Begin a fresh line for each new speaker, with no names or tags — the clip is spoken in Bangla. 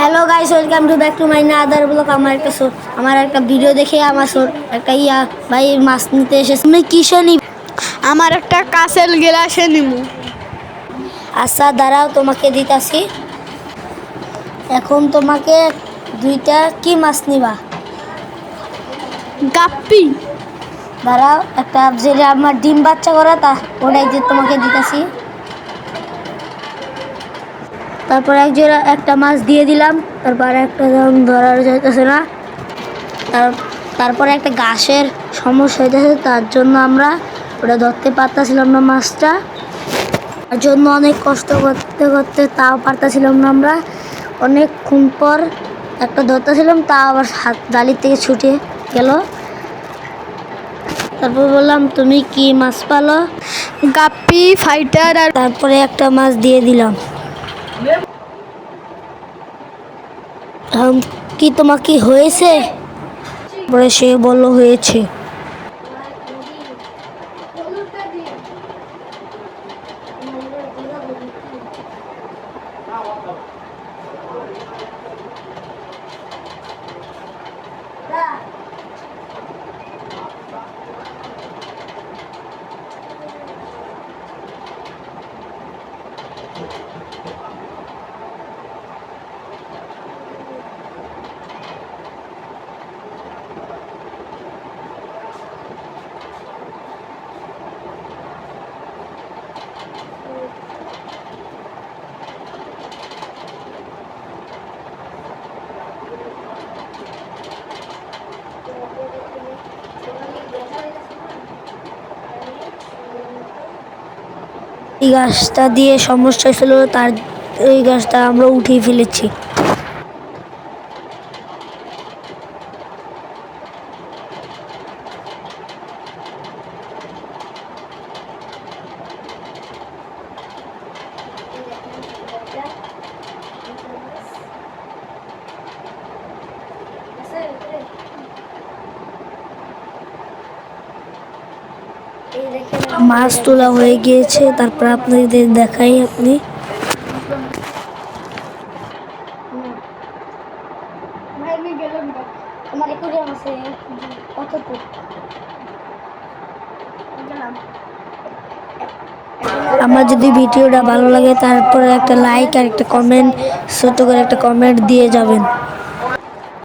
Hello guys, welcome to back to my other blog. আমার একটা ভিডিও দেখে আমার একটা ভাই মাছ নিতে এসেছে। তুমি কিসে নিবে?
আমার একটা কাঁচের গ্লাসে নিমু।
আচ্ছা দাঁড়াও, তোমাকে দিতাছি। এখন তোমাকে দুইটা কি মাছ নিবা?
গাপ্পি।
দাঁড়াও, একটা যেটা আমার ডিম বাচ্চা করা ওটাই তোমাকে দিতাছি। তারপর একটা মাছ দিয়ে দিলাম। তারপর একটা ধরার যাইতেছে না। তারপরে একটা ঘাসের সমস্যা হইতেছে, তার জন্য আমরা ওটা ধরতে পারতেছিলাম না মাছটা। তার জন্য অনেক কষ্ট করতে করতে তাও পারতেছিলাম না আমরা। অনেকক্ষণ পর একটা ধরতেছিলাম, তা আবার হাত ডালির থেকে ছুটে গেল। তারপর বললাম, তুমি কি মাছ পালো?
গাপ্পি, ফাইটার। আর
তারপরে একটা মাছ দিয়ে দিলাম। কি তোমার কি হয়েছে? পরে সে বলল হয়েছে। এই গাছটা দিয়ে সমস্যা ছিল, এই গাছটা আমরা উঠিয়ে ফেলেছি। মাছ তোলা হয়ে গিয়েছে, তারপর আপনাদের দেখাই। আমার যদি ভিডিওটা ভালো লাগে, তারপরে একটা লাইক আর একটা কমেন্ট, ছোট করে একটা কমেন্ট দিয়ে যাবেন।